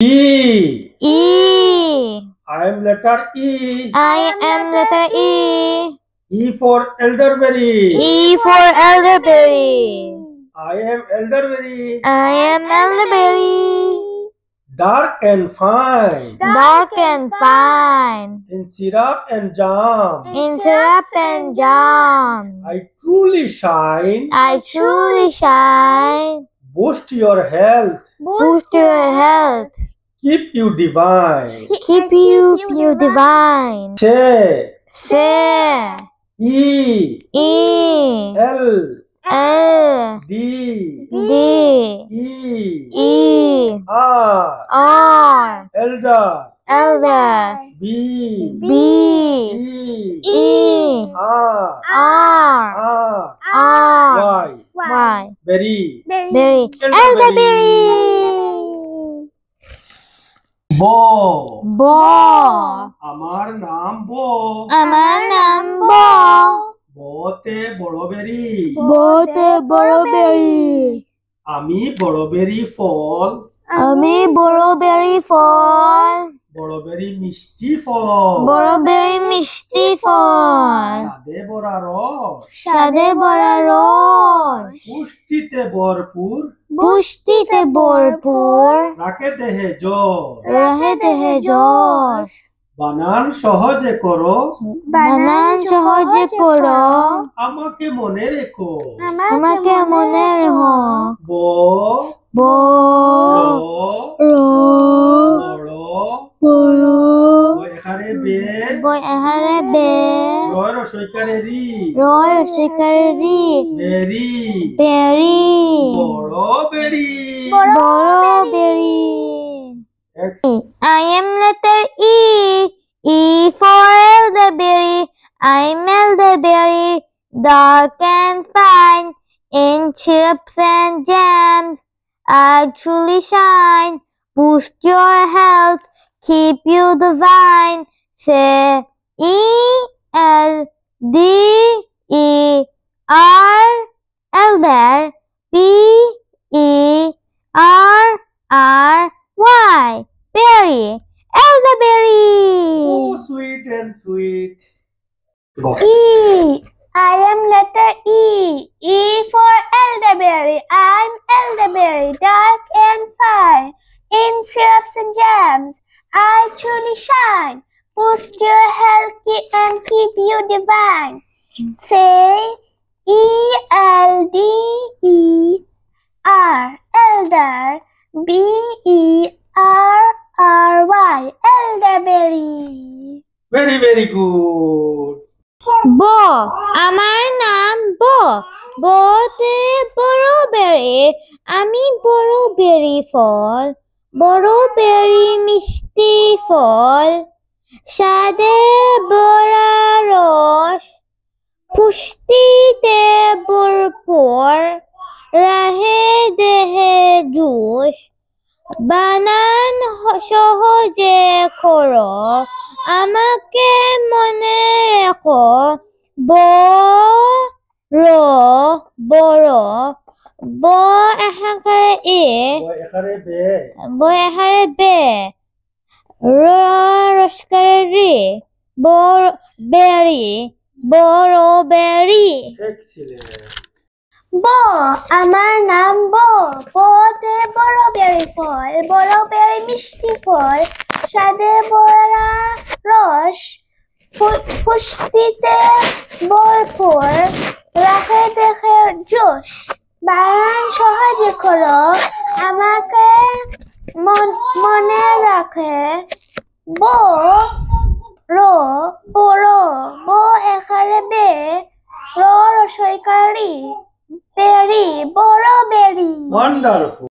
E. E. I am letter E. I am letter E. E for elderberry. E for elderberry. I am elderberry. I am elderberry. Dark and fine. Dark and fine. In syrup and jam. In syrup and jam. I truly shine. I truly shine. Boost your health. Boost your health. Keep you divine. Keep you divine. Say Say E. E. L. L. D. D. E. E. R. R. Elder. Elder. B. B. E. E. R. R. R. R. Y. Y. Berry. Berry. Elderberry. Bo. Bo. আমার নাম বো। আমার নাম ব। বতে বড় বেরি। বতে বড় বেরি। আমি বড় বেরি ফল। আমি বড় বেরি ফল। বড় বেরি মিষ্টি ফল। বড় বেরি মিষ্টি ফল। স্বাদে ভরা রস। স্বাদে ভরা রস। পুষ্টিতে ভরপুর। পুষ্টিতে ভরপুর। রাখে দেহে যশ। রাখে দেহে যশ। বানান সহজে করো। বানান সহজে করো। আমাকে মনে রেখো। আমাকে মনে রেখো। ব। ব। র। র। বড়। বড়। এখানে বে। বই এহারে বে। রয় রসইকারে রি। রয় রসিকারে রি। বেরি। বেরি। বড় বেরি। বড় বেরি। I am letter E. E for elderberry. I'm elderberry. Dark and fine. In syrups and jams. I truly shine. Boost your health. Keep you divine. Say E L D E R. Elder. B E R R Y. Berry. Elderberry. Oh, sweet and sweet. E. I am letter E. E for elderberry. I'm elderberry, dark and fine. In syrups and jams, I truly shine. Boost your health and keep you divine. Say E L D E R. Elder. B E R R Y. Elderberry. Very, very good. ব আমার নাম ব। বতে বড় বেরি। আমি বড় বেরি ফল। বড় বেরি মিষ্টি ফল। স্বাদে ভরা রস। পুষ্টিতে ভরপুর। রাহে দেহে জুস। বানান সহজে করো। আমাকে মনে রেখো। বড়। ব এখারে এ। এখানে বে। ব এখারে বে। র রসকারে রি। বেরি। বড় বেরি। Excellent. ব আমার নাম ব। বতে বড় বেরি ফল। বড় বেরি মিষ্টি ফল। স্বাদে ভরা রস। পুষ্টিতে ভরপুর। রাখে দেখে জোশ। বানান সহজে করো। আমাকে মনে রাখে। বড়। ব এখারে বে। র রসইকারি। বেরি। বড় বেরি। Wonderful.